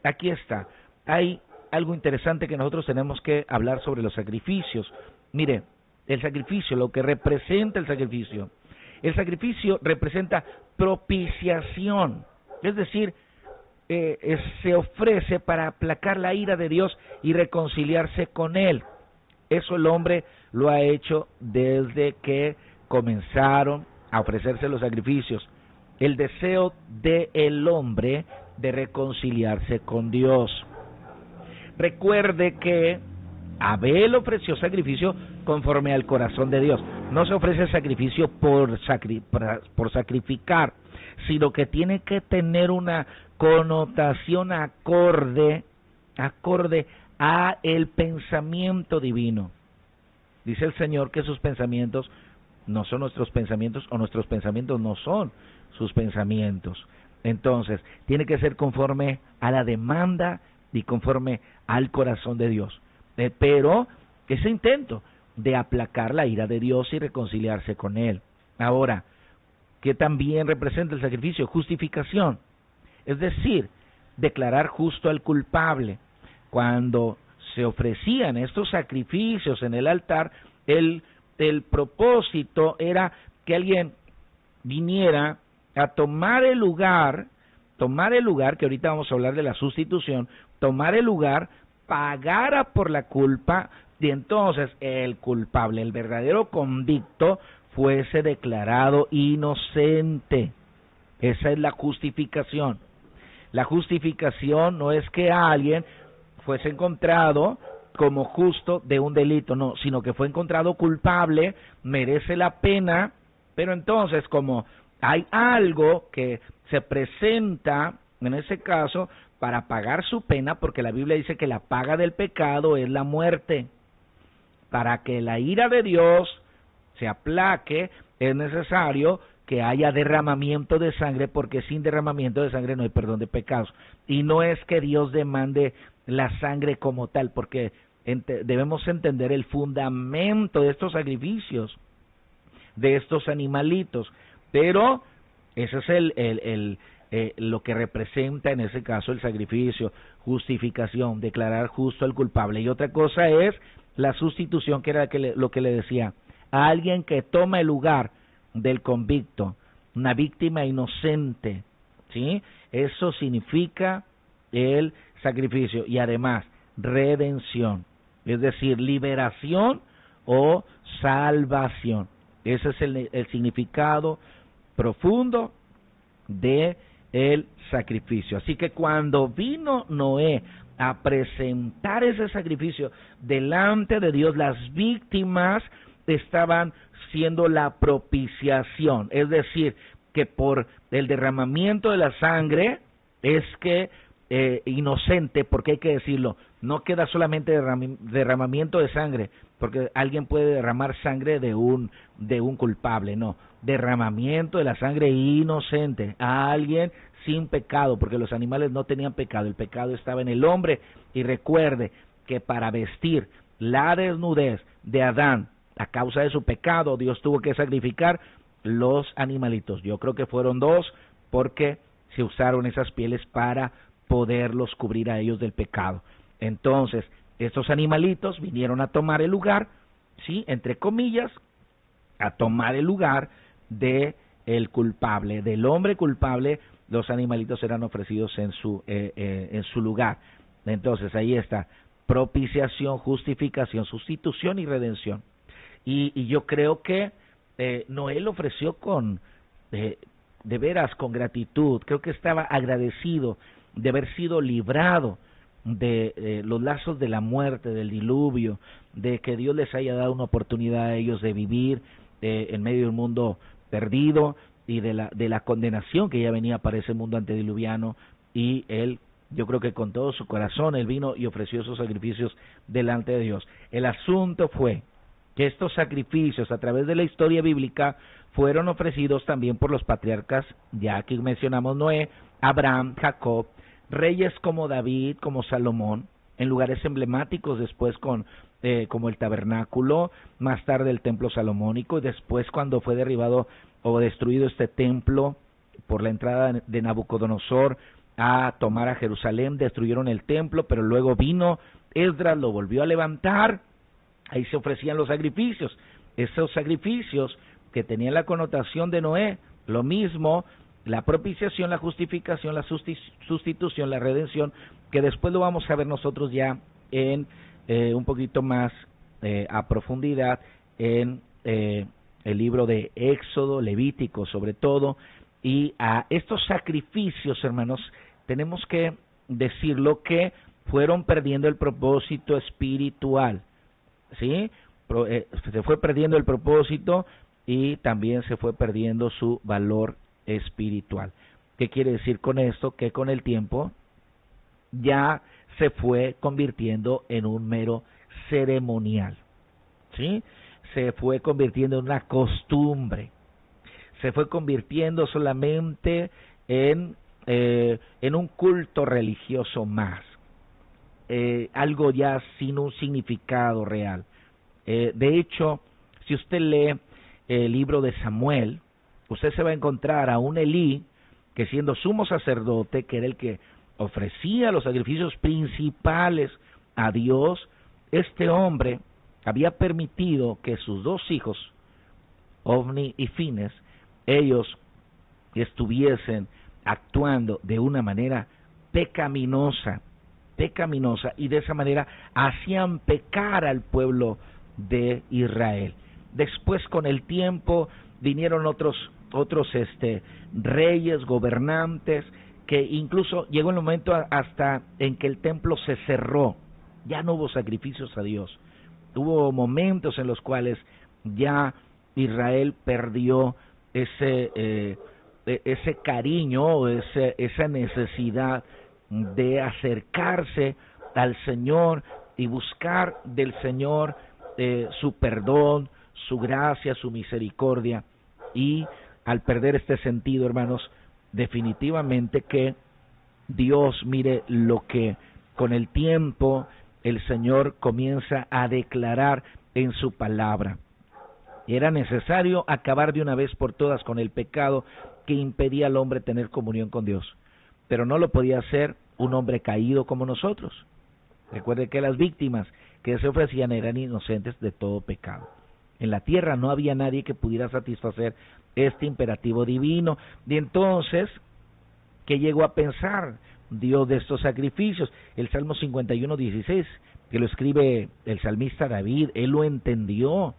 aquí está. Hay algo interesante que nosotros tenemos que hablar sobre los sacrificios. Mire, el sacrificio, lo que representa el sacrificio representa propiciación, es decir, se ofrece para aplacar la ira de Dios y reconciliarse con Él. Eso el hombre lo ha hecho desde que comenzaron a ofrecerse los sacrificios. El deseo del hombre de reconciliarse con Dios. Recuerde que Abel ofreció sacrificio conforme al corazón de Dios. No se ofrece sacrificio por sacrificar, sino que tiene que tener una connotación acorde a el pensamiento divino. Dice el Señor que sus pensamientos no son nuestros pensamientos, o nuestros pensamientos no son sus pensamientos. Entonces, tiene que ser conforme a la demanda y conforme al corazón de Dios. Pero ese intento de aplacar la ira de Dios y reconciliarse con Él. Ahora, ¿qué también representa el sacrificio? Justificación. Es decir, declarar justo al culpable. Cuando se ofrecían estos sacrificios en el altar, el propósito era que alguien viniera a tomar el lugar, que ahorita vamos a hablar de la sustitución, tomar el lugar, pagara por la culpa, y entonces el culpable, el verdadero convicto, fuese declarado inocente. Esa es la justificación. La justificación no es que alguien fuese encontrado como justo de un delito, no, sino que fue encontrado culpable, merece la pena, pero entonces como hay algo que se presenta, en ese caso, para pagar su pena, porque la Biblia dice que la paga del pecado es la muerte. Para que la ira de Dios se aplaque, es necesario que haya derramamiento de sangre, porque sin derramamiento de sangre no hay perdón de pecados. Y no es que Dios demande la sangre como tal, porque debemos entender el fundamento de estos sacrificios, de estos animalitos, pero ese es lo que representa en ese caso el sacrificio, justificación, declarar justo al culpable. Y otra cosa es la sustitución, que era lo que le decía, a alguien que toma el lugar del convicto, una víctima inocente, ¿sí? Eso significa el sacrificio, y además redención, es decir, liberación o salvación. Ese es el significado profundo de el sacrificio. Así que cuando vino Noé a presentar ese sacrificio delante de Dios, las víctimas estaban siendo la propiciación, es decir, que por el derramamiento de la sangre es que inocente, porque hay que decirlo, no queda solamente derramamiento de sangre, porque alguien puede derramar sangre de un culpable, no, derramamiento de la sangre inocente, a alguien sin pecado, porque los animales no tenían pecado, el pecado estaba en el hombre. Y recuerde que para vestir la desnudez de Adán a causa de su pecado, Dios tuvo que sacrificar los animalitos. Yo creo que fueron 2, porque se usaron esas pieles para poderlos cubrir a ellos del pecado. Entonces, estos animalitos vinieron a tomar el lugar, sí, entre comillas, a tomar el lugar de el culpable, del hombre culpable. Los animalitos eran ofrecidos en su lugar. Entonces, ahí está, propiciación, justificación, sustitución y redención. Y yo creo que Noé lo ofreció de veras, con gratitud. Creo que estaba agradecido de haber sido librado de los lazos de la muerte, del diluvio, de que Dios les haya dado una oportunidad a ellos de vivir en medio de un mundo perdido, y de la condenación que ya venía para ese mundo antediluviano. Y él, yo creo que con todo su corazón, él vino y ofreció esos sacrificios delante de Dios. El asunto fue que estos sacrificios, a través de la historia bíblica, fueron ofrecidos también por los patriarcas, ya aquí mencionamos Noé, Abraham, Jacob, reyes como David, como Salomón, en lugares emblemáticos después como el tabernáculo, más tarde el templo salomónico, y después cuando fue derribado o destruido este templo por la entrada de Nabucodonosor, a tomar a Jerusalén, destruyeron el templo, pero luego vino Esdras, lo volvió a levantar, ahí se ofrecían los sacrificios, esos sacrificios que tenían la connotación de Noé, lo mismo, la propiciación, la justificación, la sustitución, la redención, que después lo vamos a ver nosotros ya en un poquito más a profundidad en el libro de Éxodo, Levítico sobre todo, y a estos sacrificios, hermanos, tenemos que decirlo que fueron perdiendo el propósito espiritual, ¿sí? Se fue perdiendo el propósito y también se fue perdiendo su valor espiritual. ¿Qué quiere decir con esto? Que con el tiempo ya se fue convirtiendo en un mero ceremonial, ¿sí? Se fue convirtiendo en una costumbre, se fue convirtiendo solamente en un culto religioso más, algo ya sin un significado real. De hecho, si usted lee el libro de Samuel, usted se va a encontrar a un Elí que, siendo sumo sacerdote, que era el que ofrecía los sacrificios principales a Dios, este hombre había permitido que sus dos hijos, Ofni y Fines, ellos estuviesen actuando de una manera pecaminosa, y de esa manera hacían pecar al pueblo de Israel. Después, con el tiempo, vinieron otros reyes, gobernantes, que incluso llegó el momento hasta en que el templo se cerró, ya no hubo sacrificios a Dios. Hubo momentos en los cuales ya Israel perdió ese cariño, esa necesidad de acercarse al Señor y buscar del Señor su perdón, su gracia, su misericordia. Y al perder este sentido, hermanos, definitivamente que Dios, mire lo que con el tiempo el Señor comienza a declarar en su palabra. Era necesario acabar de una vez por todas con el pecado que impedía al hombre tener comunión con Dios, pero no lo podía hacer un hombre caído como nosotros. Recuerde que las víctimas que se ofrecían eran inocentes de todo pecado. En la tierra no había nadie que pudiera satisfacer este imperativo divino. Y entonces, ¿qué llegó a pensar Dios de estos sacrificios? El Salmo 51:16, que lo escribe el salmista David, él lo entendió,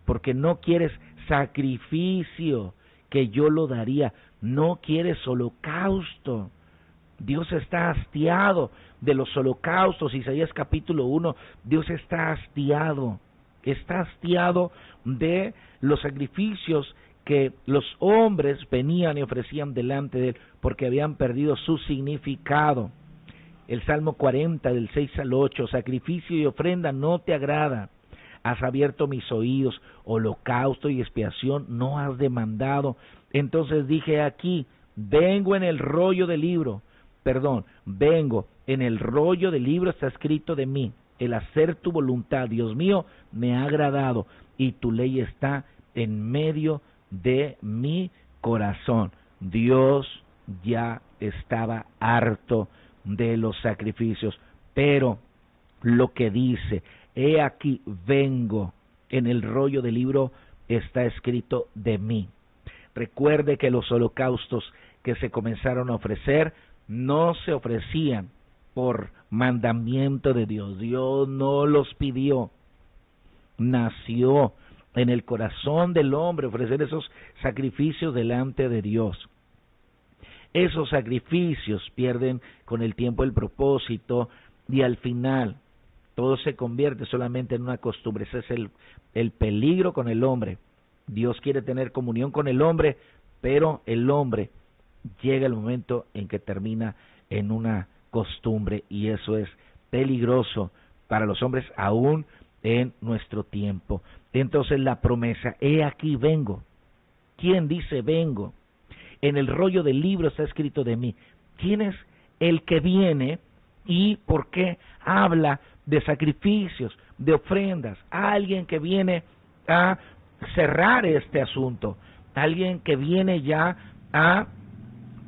porque no quieres sacrificio, que yo lo daría, no quieres holocausto. Dios está hastiado de los holocaustos. Isaías capítulo 1, Dios está hastiado de los sacrificios que los hombres venían y ofrecían delante de él, porque habían perdido su significado. El Salmo 40, del 6 al 8, sacrificio y ofrenda no te agrada, has abierto mis oídos, holocausto y expiación no has demandado. Entonces dije, aquí, vengo en el rollo del libro está escrito de mí, el hacer tu voluntad, Dios mío, me ha agradado, y tu ley está en medio de mi corazón. Dios ya estaba harto de los sacrificios, pero lo que dice, he aquí vengo, en el rollo del libro está escrito de mí. Recuerde que los holocaustos que se comenzaron a ofrecer no se ofrecían por mandamiento de Dios. Dios no los pidió. Nació en el corazón del hombre ofrecer esos sacrificios delante de Dios. Esos sacrificios pierden con el tiempo el propósito y al final todo se convierte solamente en una costumbre. Ese es el peligro con el hombre. Dios quiere tener comunión con el hombre, pero el hombre llega el momento en que termina en una costumbre, y eso es peligroso para los hombres aún en nuestro tiempo. Entonces la promesa, he aquí vengo. ¿Quién dice vengo? En el rollo del libro está escrito de mí. ¿Quién es el que viene y por qué habla de sacrificios, de ofrendas? Alguien que viene a cerrar este asunto, alguien que viene ya a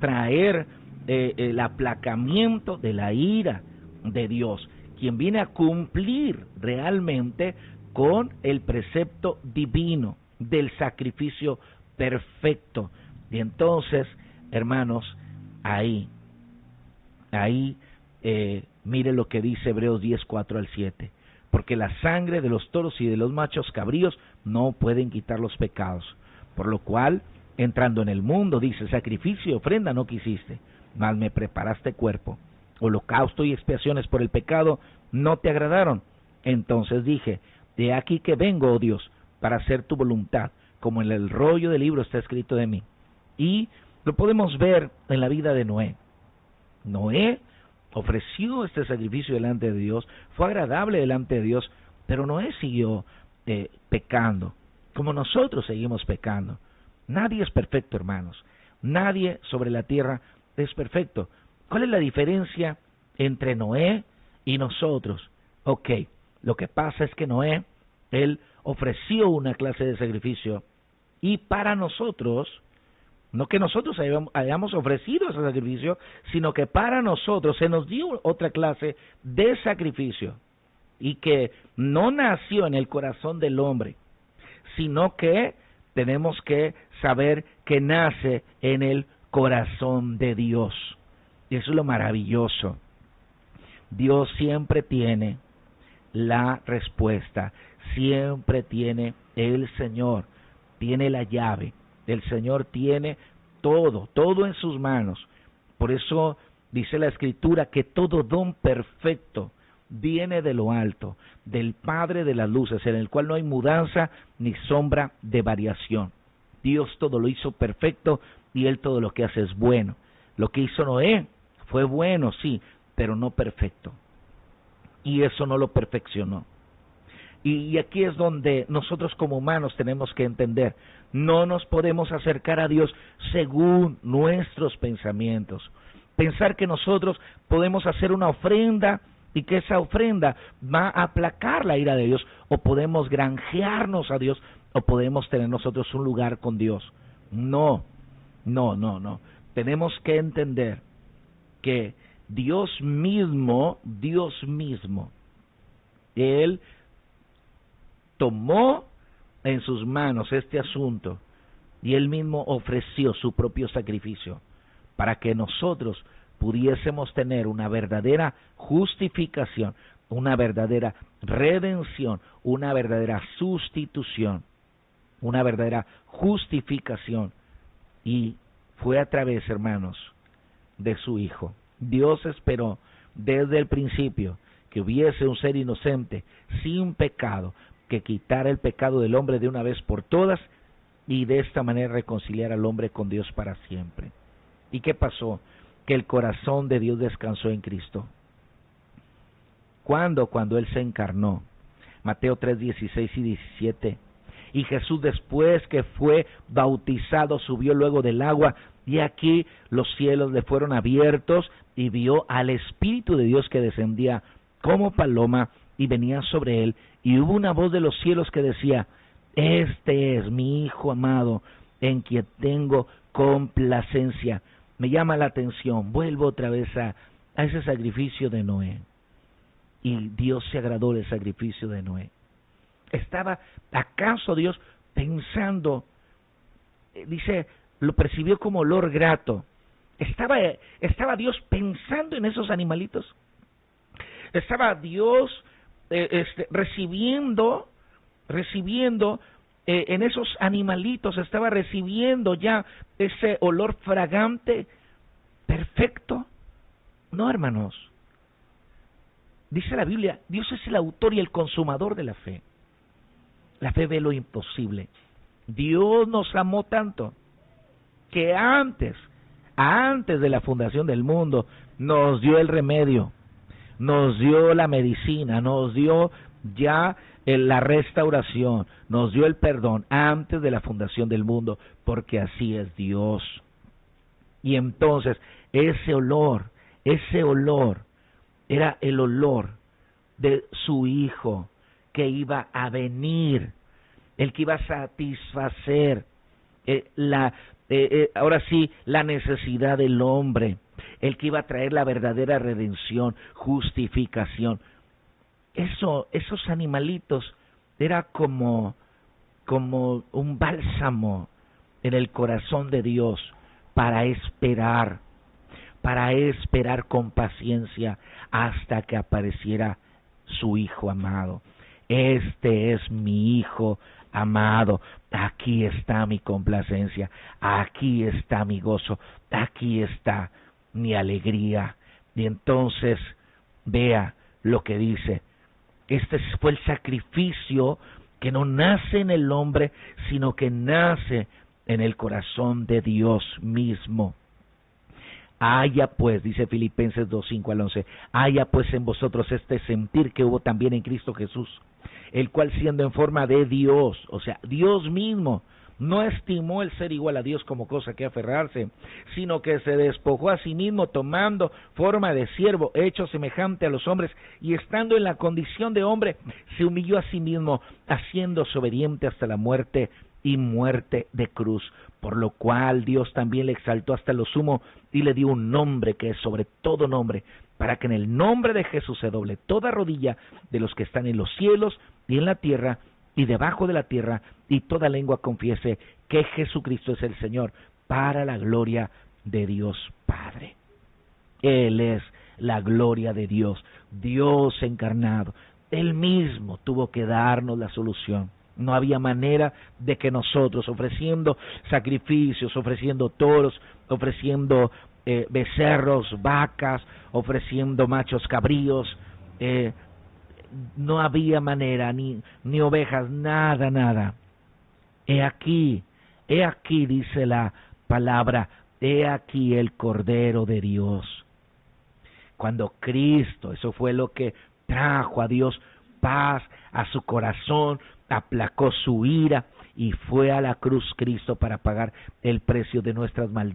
traer el aplacamiento de la ira de Dios, quien viene a cumplir realmente con el precepto divino del sacrificio perfecto. Y entonces, hermanos, ahí, mire lo que dice Hebreos 10, 4 al 7. Porque la sangre de los toros y de los machos cabríos no pueden quitar los pecados. Por lo cual, entrando en el mundo, dice, sacrificio y ofrenda no quisiste, mas me preparaste cuerpo. Holocausto y expiaciones por el pecado no te agradaron. Entonces dije, de aquí que vengo, oh Dios, para hacer tu voluntad, como en el rollo del libro está escrito de mí. Y lo podemos ver en la vida de Noé. Noé ofreció este sacrificio delante de Dios, fue agradable delante de Dios, pero Noé siguió pecando, como nosotros seguimos pecando. Nadie es perfecto, hermanos. Nadie sobre la tierra es perfecto. ¿Cuál es la diferencia entre Noé y nosotros? Ok, lo que pasa es que Noé, él ofreció una clase de sacrificio, y para nosotros, no que nosotros hayamos ofrecido ese sacrificio, sino que para nosotros se nos dio otra clase de sacrificio, y que no nació en el corazón del hombre, sino que tenemos que saber que nace en el corazón de Dios. Y eso es lo maravilloso. Dios siempre tiene la respuesta, siempre tiene el Señor, tiene la llave. El Señor tiene todo en sus manos. Por eso dice la Escritura que todo don perfecto viene de lo alto, del Padre de las luces, en el cual no hay mudanza ni sombra de variación. Dios todo lo hizo perfecto y Él todo lo que hace es bueno. Lo que hizo Noé fue bueno, sí, pero no perfecto. Y eso no lo perfeccionó. Y aquí es donde nosotros como humanos tenemos que entender, no nos podemos acercar a Dios según nuestros pensamientos. Pensar que nosotros podemos hacer una ofrenda y que esa ofrenda va a aplacar la ira de Dios, o podemos granjearnos a Dios, o podemos tener nosotros un lugar con Dios. No. Tenemos que entender que Dios mismo, Él tomó en sus manos este asunto y Él mismo ofreció su propio sacrificio para que nosotros pudiésemos tener una verdadera justificación, una verdadera redención, una verdadera sustitución, una verdadera justificación. Y fue a través, hermanos, de su Hijo. Dios esperó desde el principio que hubiese un ser inocente, sin pecado, que quitara el pecado del hombre de una vez por todas y de esta manera reconciliar al hombre con Dios para siempre. ¿Y qué pasó? Que el corazón de Dios descansó en Cristo. ¿Cuándo? Cuando Él se encarnó. Mateo 3, 16 y 17. Y Jesús, después que fue bautizado, subió luego del agua, y aquí los cielos le fueron abiertos, y vio al Espíritu de Dios que descendía como paloma y venía sobre él, y hubo una voz de los cielos que decía, este es mi Hijo amado, en quien tengo complacencia. Me llama la atención, vuelvo otra vez a ese sacrificio de Noé. Y Dios se agradó del sacrificio de Noé. ¿Estaba acaso Dios pensando? Dice, lo percibió como olor grato. ¿Estaba Dios pensando en esos animalitos? ¿Estaba Dios recibiendo en esos animalitos, estaba recibiendo ya ese olor fragante perfecto? No, hermanos. Dice la Biblia, Dios es el autor y el consumador de la fe. La fe ve lo imposible. Dios nos amó tanto que antes de la fundación del mundo, nos dio el remedio, nos dio la medicina, nos dio ya la restauración, nos dio el perdón antes de la fundación del mundo, porque así es Dios. Y entonces ese olor era el olor de su Hijo que iba a venir, el que iba a satisfacer ahora sí la necesidad del hombre, el que iba a traer la verdadera redención, justificación. Esos animalitos era como un bálsamo en el corazón de Dios para esperar con paciencia hasta que apareciera su Hijo amado. Este es mi Hijo amado, aquí está mi complacencia, aquí está mi gozo, aquí está mi alegría. Y entonces vea lo que dice, este fue el sacrificio que no nace en el hombre, sino que nace en el corazón de Dios mismo. Haya pues, dice Filipenses 2:5-11, haya pues en vosotros este sentir que hubo también en Cristo Jesús, el cual siendo en forma de Dios, o sea, Dios mismo, no estimó el ser igual a Dios como cosa que aferrarse, sino que se despojó a sí mismo tomando forma de siervo, hecho semejante a los hombres, y estando en la condición de hombre, se humilló a sí mismo, haciéndose obediente hasta la muerte y muerte de cruz, por lo cual Dios también le exaltó hasta lo sumo y le dio un nombre que es sobre todo nombre, para que en el nombre de Jesús se doble toda rodilla de los que están en los cielos y en la tierra y debajo de la tierra, y toda lengua confiese que Jesucristo es el Señor, para la gloria de Dios Padre. Él es la gloria de Dios, Dios encarnado. Él mismo tuvo que darnos la solución. No había manera de que nosotros, ofreciendo sacrificios, ofreciendo toros, ofreciendo becerros, vacas, ofreciendo machos cabríos, no había manera, ni ovejas, nada. He aquí, dice la palabra, he aquí el Cordero de Dios. Cuando Cristo, eso fue lo que trajo a Dios paz a su corazón, aplacó su ira y fue a la cruz Cristo para pagar el precio de nuestras maldades.